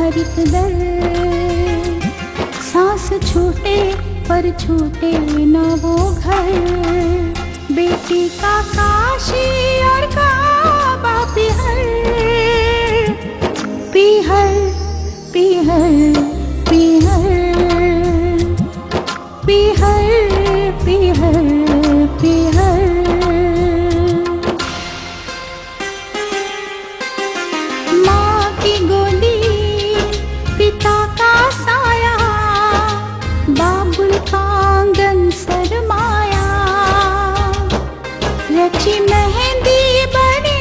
हर एक दर, सांस छूटे पर छूटे न वो घर। बेटी का काशी और काबा पिहर, पिहर पिहर पिहर पिहर पिहर पिहर। माँ की गोदी पिता का साया, बाबुल का आंगन सरमाया। रची मेहंदी बनी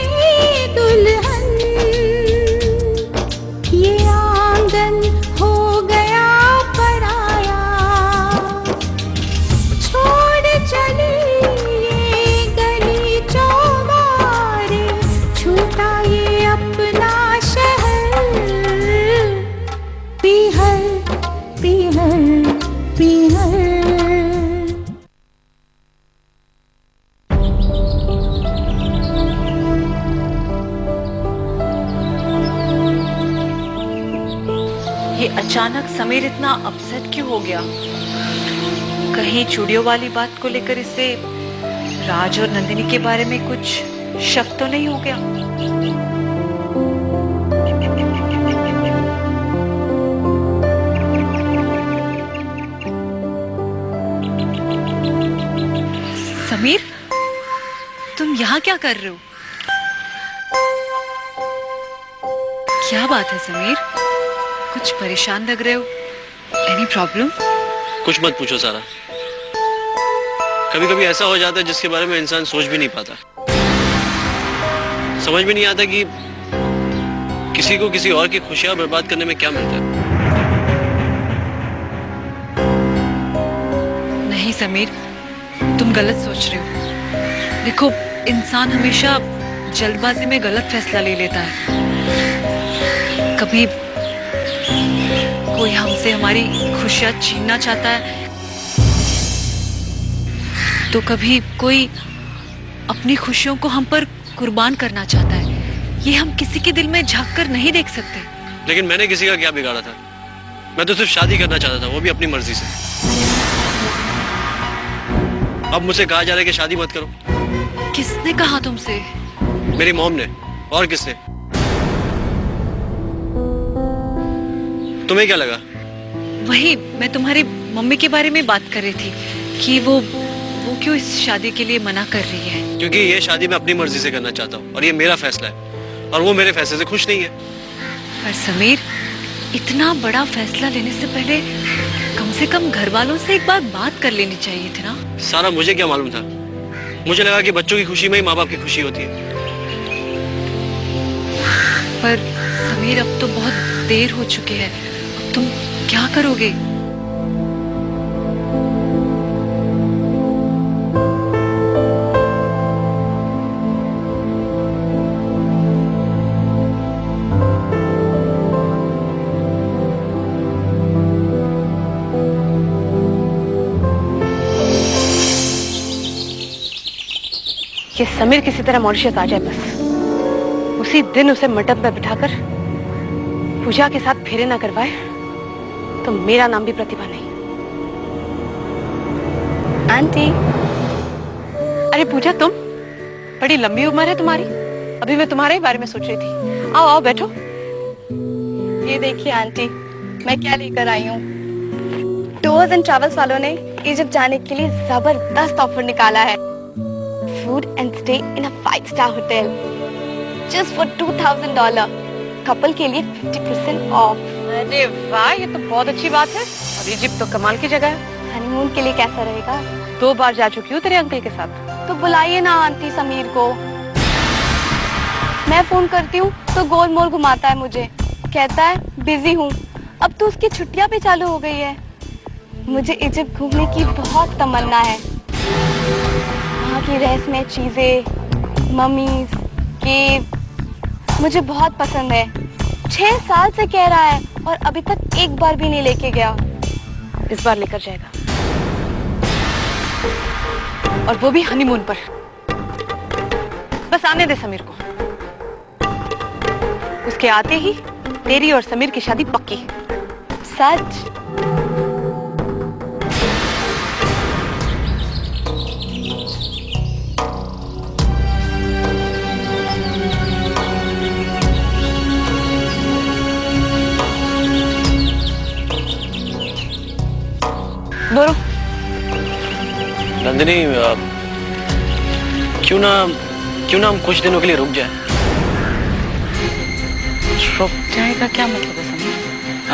दुल्हन, ये आंगन हो गया पराया। छोड़ चली ये गली चौबारे, छूटा ये अपना शहर। पीहर पीहर पीहर। ये अचानक समीर इतना अपसेट क्यों हो गया? कहीं चूड़ियों वाली बात को लेकर इसे राज और नंदिनी के बारे में कुछ शक तो नहीं हो गया? समीर, तुम यहाँ क्या कर रहे हो? क्या बात है समीर, कुछ परेशान लग रहे हो? Any problem? कुछ मत पूछो सारा। कभी कभी ऐसा हो जाता है जिसके बारे में इंसान सोच भी नहीं पाता। समझ में नहीं आता कि किसी को किसी और की खुशियां बर्बाद करने में क्या मिलता है। नहीं समीर, तुम गलत सोच रहे हो। देखो, इंसान हमेशा जल्दबाजी में गलत फैसला ले लेता है। कभी कोई हमसे हमारी खुशियां छीनना चाहता है, तो कभी कोई अपनी खुशियों को हम पर कुर्बान करना चाहता है। ये हम किसी के दिल में झांक कर नहीं देख सकते। लेकिन मैंने किसी का क्या बिगाड़ा था? मैं तो सिर्फ शादी करना चाहता था, वो भी अपनी मर्जी से। अब मुझसे कहा जा रहा है कि शादी मत करो। किसने कहा तुमसे? मेरी मॉम ने। और किसने? तुम्हें क्या लगा? वही, मैं तुम्हारी मम्मी के बारे में बात कर रही थी कि वो क्यों इस शादी के लिए मना कर रही है। क्योंकि ये शादी मैं अपनी मर्जी से करना चाहता हूँ और ये मेरा फैसला है, और वो मेरे फैसले से खुश नहीं है। पर समीर, इतना बड़ा फैसला लेने से पहले कम से कम घर वालों से एक बार बात कर लेनी चाहिए थी ना। सारा मुझे क्या मालूम था? मुझे लगा कि बच्चों की खुशी में ही माँ बाप की खुशी होती है। पर समीर, अब तो बहुत देर हो चुकी है। अब तुम क्या करोगे? ये समीर किसी तरह मॉरिशस आ जाए बस। उसी दिन उसे मंडप में बिठाकर पूजा के साथ फेरे ना करवाए तो मेरा नाम भी प्रतिभा नहीं। आंटी। अरे पूजा, तुम? बड़ी लंबी उम्र है तुम्हारी। अभी मैं तुम्हारे ही बारे में सोच रही थी। आओ आओ बैठो। ये देखिए आंटी, मैं क्या लेकर आई हूँ। टूर्स एंड ट्रैवल्स वालों ने इजिप्ट जाने के लिए जबरदस्त ऑफर निकाला है। Food and stay in a five-star hotel just for $2000। Couple के लिए 50% ऑफ। अरे वाह, ये तो बहुत अच्छी बात है। और इजिप्ट तो कमाल की जगह है। हनीमून के लिए कैसा रहेगा? 2 बार जा चुकी हूँ तेरे अंकल के साथ। तो बुलाइए ना आंटी समीर को। मैं फोन करती हूँ तो गोल मोल घुमाता है मुझे, कहता है बिजी हूँ। अब तो उसकी छुट्टियां भी चालू हो गई है। मुझे इजिप्ट घूमने की बहुत तमन्ना है। वहाँ की रहस्यमय चीजें, ममीज, केव मुझे बहुत पसंद है। 6 साल से कह रहा है और अभी तक एक बार भी नहीं लेके गया। इस बार लेकर जाएगा, और वो भी हनीमून पर। बस आने दे समीर को। उसके आते ही तेरी और समीर की शादी पक्की। सच? बोलो। नंदिनी, क्यों ना हम कुछ दिनों के लिए रुक जाए? रुक जाएगा क्या मतलब है समीर?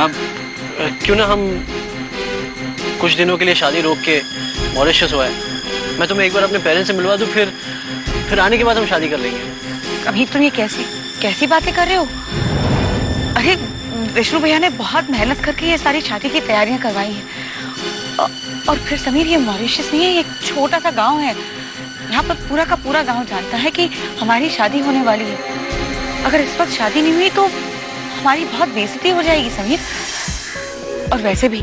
अब क्यों ना हम कुछ दिनों के लिए शादी रोक के मॉरिशस हुआ है। मैं तुम्हें एक बार अपने पेरेंट्स से मिलवा दूं, फिर आने के बाद हम शादी कर लेंगे। अभी तुम ये कैसी बातें कर रहे हो? अरे विष्णु भैया ने बहुत मेहनत करके ये सारी शादी की तैयारियां करवाई हैं। और फिर समीर, ये मॉरिशस नहीं है, ये एक छोटा सा गांव है। यहाँ पर पूरा का पूरा गांव जानता है कि हमारी शादी होने वाली है। अगर इस वक्त शादी नहीं हुई तो हमारी बहुत बेइज्जती हो जाएगी समीर। और वैसे भी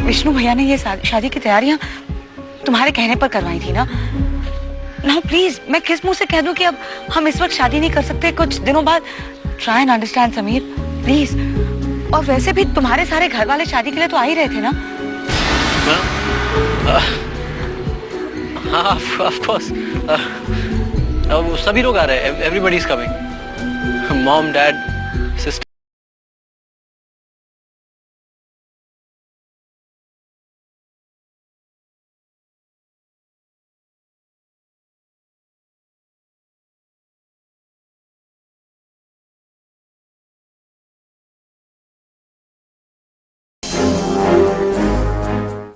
विष्णु भैया ने ये शादी की तैयारियां तुम्हारे कहने पर करवाई थी ना। ना प्लीज, मैं किस मुंह से कह दूं कि अब हम इस वक्त शादी नहीं कर सकते, कुछ दिनों बाद। Try and understand Sameer, please. और वैसे भी तुम्हारे सारे घर वाले शादी के लिए तो आ ही रहे थे ना। हाँ, ऑफ कोर्स। सभी लोग आ रहे हैं, everybody is coming. Mom, dad, sister.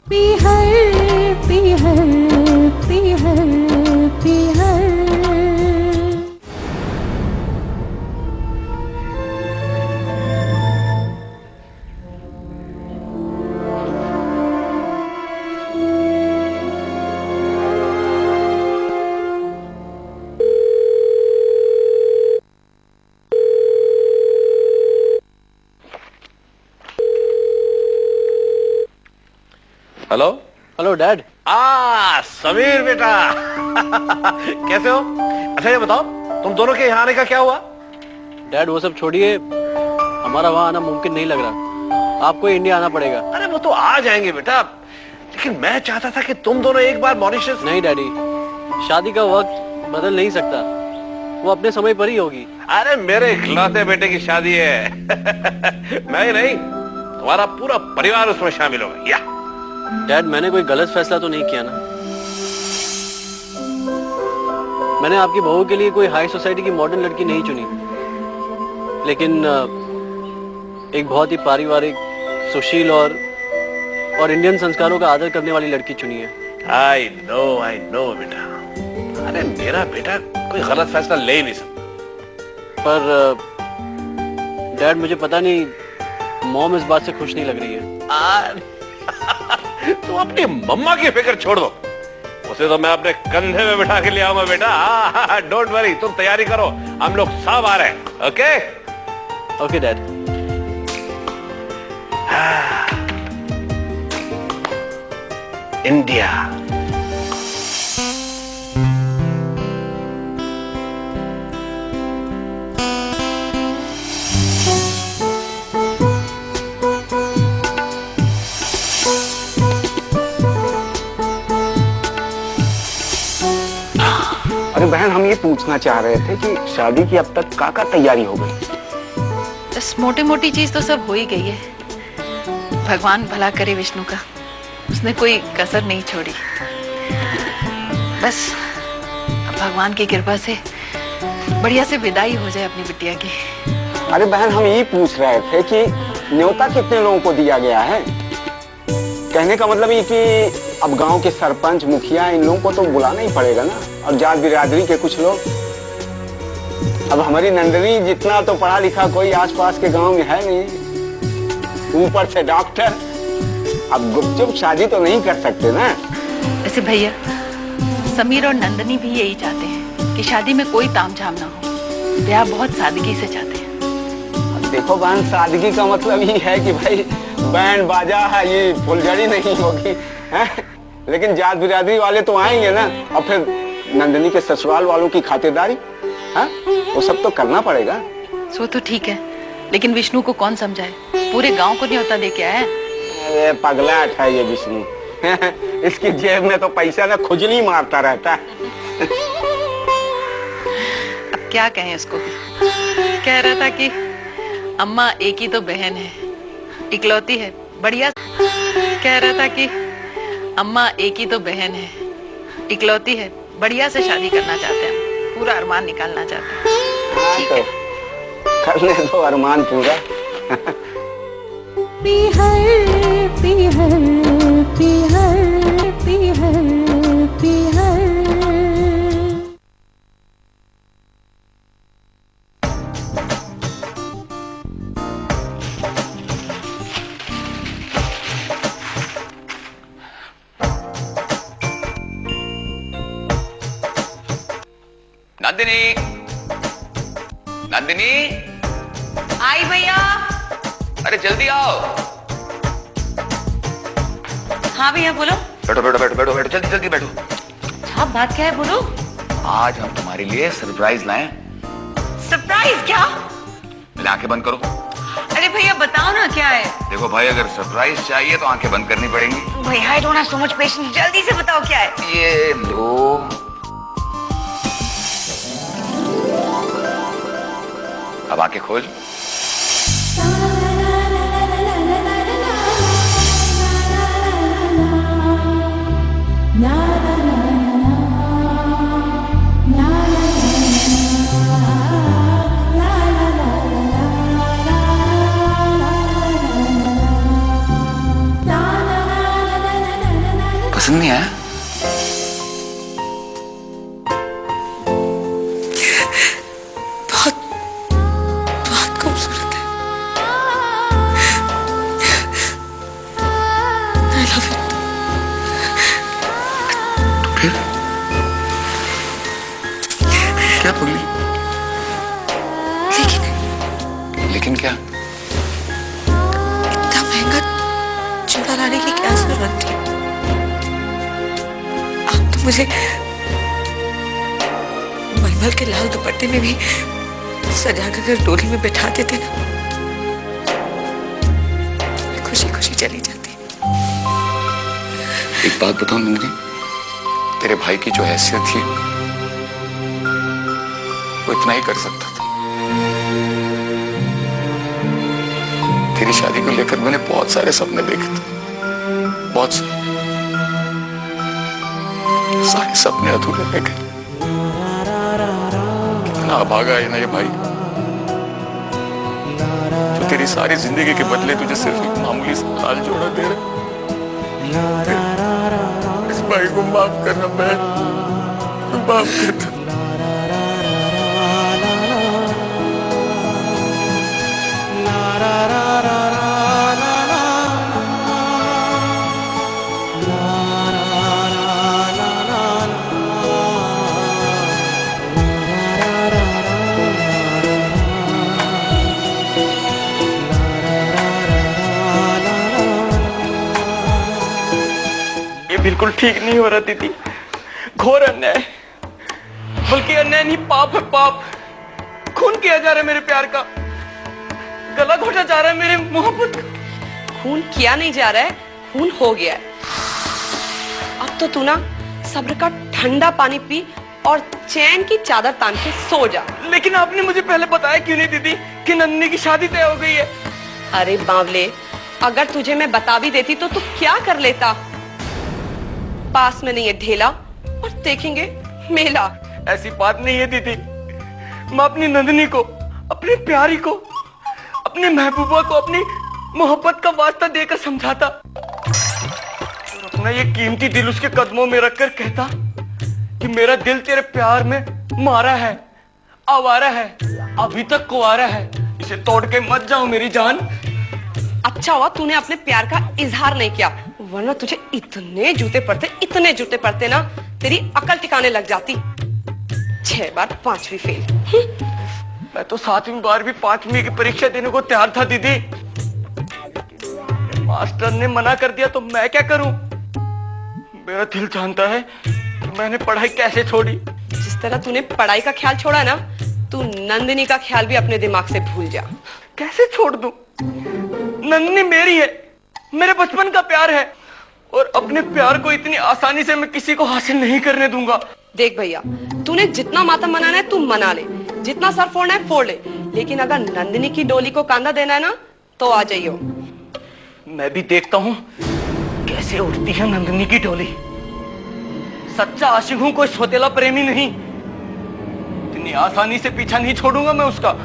पीहर पीहर पीहर पीहर। हेलो। Hello dad. समीर बेटा कैसे हो? अच्छा ये बताओ, तुम दोनों के यहाँ आने का क्या हुआ? डैड वो सब छोड़िए, हमारा वहाँ आना मुमकिन नहीं लग रहा। आपको इंडिया आना पड़ेगा। अरे वो तो आ जाएंगे बेटा, लेकिन मैं चाहता था कि तुम दोनों एक बार मॉरिशस। नहीं डैडी, शादी का वक्त बदल नहीं सकता, वो अपने समय पर ही होगी। अरे मेरे इकलौते बेटे की शादी है मैं ही नहीं, तुम्हारा पूरा परिवार उसमें शामिल होगा। या डैड, मैंने कोई गलत फैसला तो नहीं किया ना? मैंने आपकी बहू के लिए कोई हाई सोसाइटी की मॉडर्न लड़की नहीं चुनी, लेकिन एक बहुत ही पारिवारिक, सुशील और इंडियन संस्कारों का आदर करने वाली लड़की चुनी है। आई नो बेटा। अरे मेरा बेटा कोई गलत फैसला ले ही नहीं सकता। पर डैड, मुझे पता नहीं, मॉम इस बात से खुश नहीं लग रही है। तुम अपनी मम्मा की फिक्र छोड़ दो, उसे तो मैं अपने कंधे में बिठा के ले आऊंगा बेटा। डोंट वरी, तुम तैयारी करो, हम लोग सब आ रहे हैं। Okay okay dad. इंडिया। अरे बहन, हम ये पूछना चाह रहे थे कि शादी की अब तक का तैयारी हो गई? बस मोटी मोटी चीज तो सब हो ही गई है। भगवान भला करे विष्णु का, उसने कोई कसर नहीं छोड़ी। बस अब भगवान की कृपा से बढ़िया से विदाई हो जाए अपनी बिटिया की। अरे बहन, हम ये पूछ रहे थे कि न्योता कितने लोगों को दिया गया है? कहने का मतलब ये कि अब गांव के सरपंच, मुखिया, इन लोगों को तो बुलाना ही पड़ेगा ना, और जात बिरादरी के कुछ लोग। अब हमारी नंदनी जितना तो पढ़ा लिखा कोई आसपास के गांव में है नहीं, ऊपर से डॉक्टर। अब गुपचुप शादी तो नहीं कर सकते ना। वैसे भैया, समीर और नंदनी भी यही चाहते हैं कि शादी में कोई तामझाम ना हो, ब्याह बहुत सादगी से चाहते हैं। अब देखो बहन, सादगी का मतलब ये है कि भाई बैंड बाजा है, ये फुलझड़ी नहीं होगी है? लेकिन जात बिरादरी वाले तो आएंगे ना, और फिर नंदनी के ससुराल वालों की खातिरदारी, हाँ, वो सब तो करना पड़ेगा। सो तो ठीक है, लेकिन विष्णु को कौन समझाए, पूरे गांव को न्योता दे के आया है। अरे पगला है ये विष्णु। इसकी जेब में तो पैसा ना खुजली मारता रहता है। अब क्या कहें उसको, कह रहा था कि अम्मा एक ही तो बहन है, इकलौती है, बढ़िया। कह रहा था कि अम्मा एक ही तो बहन है, इकलौती है, बढ़िया से शादी करना चाहते हैं, पूरा अरमान निकालना चाहते हैं। ठीक है, करने दो अरमान पूरा। पीहर पीहर पीहर पीहर पीहर। नंदिनी, नंदिनी, आई भैया। अरे जल्दी आओ। हाँ भैया बोलो। बैठो बैठो बैठो बैठो बैठो, जल्दी जल्दी बैठो। हाँ बात क्या है, बोलो। आज हम तुम्हारे लिए सरप्राइज लाए। सरप्राइज? क्या? पहले आंखें बंद करो। अरे भैया बताओ ना क्या है। देखो भाई, अगर सरप्राइज चाहिए तो आंखें बंद करनी पड़ेंगी। भैया I don't have so much patience, जल्दी से बताओ क्या है। ये लो, अब आंखें खोल। पसंद नहीं आया? बहुत बहुत खूबसूरत है। I love it। फिर क्या बोली? लेकिन क्या? इतना महंगा चूड़ा लाने की क्या जरूरत थी? आप तो मुझे मलमल के लाल दुपट्टे में भी सजा कर डोली में बैठा देते ना, खुशी खुशी चली जाती। एक बात बताऊं नंदिनी, तेरे भाई की जो हैसियत थी वो इतना ही कर सकता था। तेरी शादी को लेकर मैंने बहुत सारे सपने देखे थे, बहुत सारे सपने अधूरे रह गए। कितना अभागा है ना ये भाई, जो तेरी सारी जिंदगी के बदले तुझे सिर्फ एक मामूली सा हाल जोड़ा दे रहा। इस भाई को माफ करना, मैं माफ करता। बिल्कुल ठीक नहीं हो रहा दीदी, घोर अन्याय, बल्कि अन्याय नहीं पाप है, पाप। खून किया जा रहा है मेरे प्यार का, गला घोटा जा रहा है मेरे मोहब्बत का। खून किया नहीं जा रहा है, खून हो गया है। अब तो तू ना सब्र का ठंडा पानी पी और चैन की चादर तान के सो जा। लेकिन आपने मुझे पहले बताया क्यों नहीं दीदी कि नंदिनी की शादी तय हो गई है? अरे बावले, अगर तुझे मैं बता भी देती तो तू क्या कर लेता? पास में नहीं है ढेला और देखेंगे मेला। ऐसी बात नहीं है दीदी, मैं अपनी नंदिनी को, अपनी प्यारी को, अपनी महबूबा को अपनी मोहब्बत का वास्ता देकर समझाता और अपना ये कीमती दिल उसके कदमों में रखकर कहता कि मेरा दिल तेरे प्यार में मारा है, आवारा है, अभी तक कुंवारा है, इसे तोड़ के मत जाओ मेरी जान। अच्छा हुआ तूने अपने प्यार का इजहार नहीं किया, वरना तुझे इतने जूते पड़ते ना, तेरी अकल टिकाने लग जाती। 6 बार 5वीं फेल। मैं तो 7वीं बार भी 5वीं की परीक्षा देने को तैयार था दीदी, मास्टर ने मना कर दिया तो मैं क्या करूं? मेरा दिल जानता है कि मैंने पढ़ाई कैसे छोड़ी। जिस तरह तूने पढ़ाई का ख्याल छोड़ा ना, तू नंदिनी का ख्याल भी अपने दिमाग से भूल जा। कैसे छोड़ दूं? नंदिनी मेरी है, मेरे बचपन का प्यार है, और अपने प्यार को इतनी आसानी से मैं किसी को हासिल नहीं करने दूंगा। देख भैया, तूने जितना मातम मनाना है तू मना ले, जितना सर फोड़ना है फोड़ ले, लेकिन अगर नंदिनी की डोली को कांधा देना है ना तो आ जाइयो। मैं भी देखता हूँ कैसे उठती है नंदिनी की डोली। सच्चा आशिक हूं, कोई सौतेला प्रेमी नहीं। इतनी आसानी से पीछा नहीं छोड़ूंगा मैं उसका।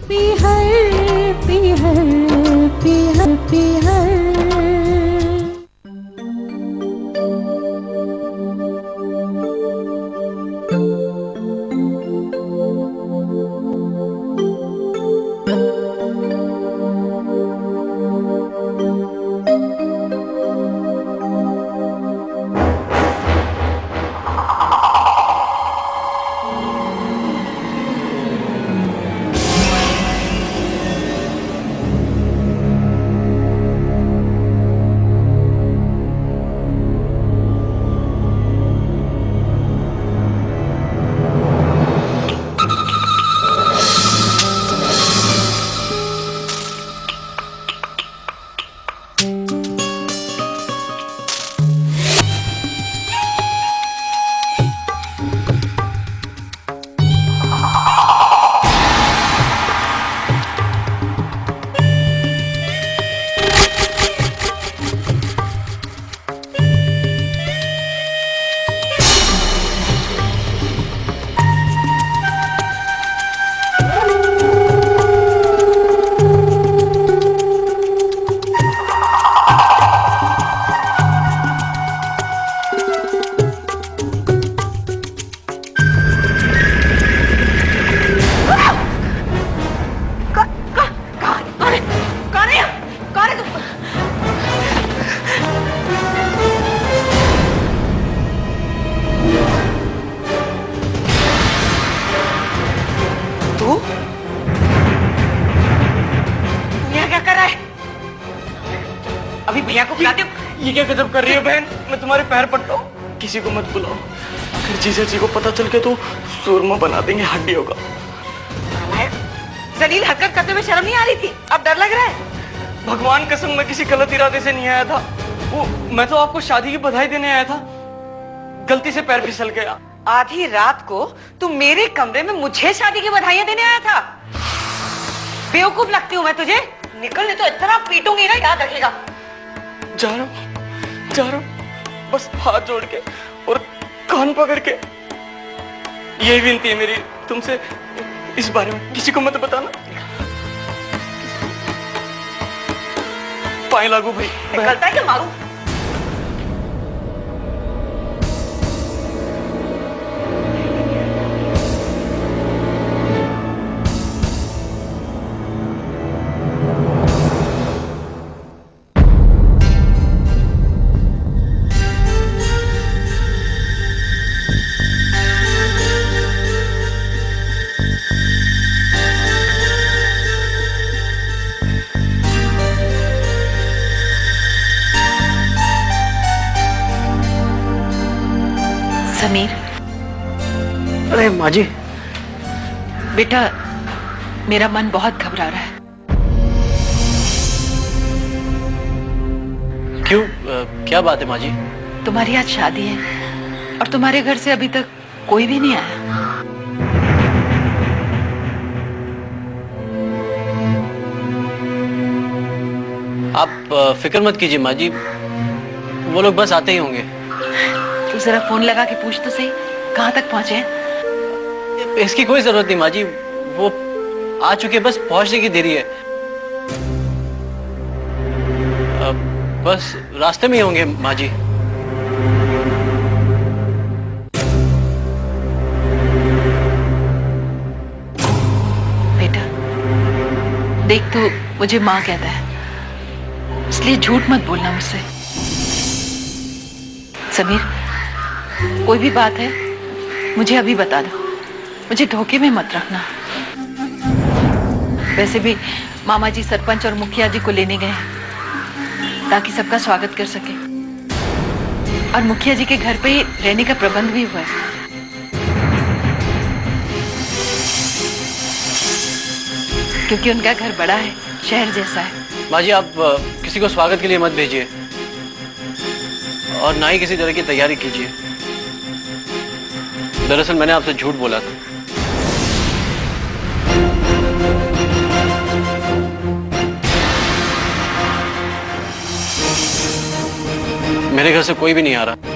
पीहर पीहर पीहर पीहर अभी भैया को बुलाते हो। ये क्या गजब कर रही है बहन, मैं तुम्हारे पैर पड़ता हूँ। किसी को मत बुलाओ, अगर जीजा जी को पता चल गया तो सुरमा बना देंगे हड्डियों का। जलील हरकत करते हुए शर्म नहीं आ रही थी, अब डर लग रहा है? भगवान कसम मैं किसी गलत इरादे से नहीं आया था। वो मैं तो आपको शादी की बधाई देने आया था, गलती से पैर फिसल गया। आधी रात को तू मेरे कमरे में मुझे शादी की बधाइयां देने आया था? बेवकूफ लगती हूँ मैं तुझे। निकलने तो इतना पीटूंगी ना, याद रखेगा। जा रहा हूँ बस हाथ जोड़ के और कान पकड़ के। यही विनती है मेरी तुमसे, इस बारे में किसी को मत बताना। पाए लागू भाई। निकलता है कि मारू? समीर। अरे माँ जी। बेटा, मेरा मन बहुत घबरा रहा है। क्यों, क्या बात है माँ जी? तुम्हारी आज शादी है और तुम्हारे घर से अभी तक कोई भी नहीं आया। आप फिक्र मत कीजिए माँ जी, वो लोग बस आते ही होंगे। तू जरा फोन लगा के पूछ तो सही, कहाँ तक पहुंचे हैं? इसकी कोई जरूरत नहीं माँ जी, वो आ चुके, बस पहुंचने की देरी है। बस रास्ते में ही होंगे माँ जी। बेटा देख, तू मुझे माँ कहता है, इसलिए झूठ मत बोलना मुझसे। समीर, कोई भी बात है मुझे अभी बता दो, मुझे धोखे में मत रखना। वैसे भी मामा जी सरपंच और मुखिया जी को लेने गए हैं, ताकि सबका स्वागत कर सके। और मुखिया जी के घर पे ही रहने का प्रबंध भी हुआ है। क्योंकि उनका घर बड़ा है, शहर जैसा है। माँ जी, आप किसी को स्वागत के लिए मत भेजिए और ना ही किसी तरह की तैयारी कीजिए। दरअसल मैंने आपसे झूठ बोला था। मेरे घर से कोई भी नहीं आ रहा।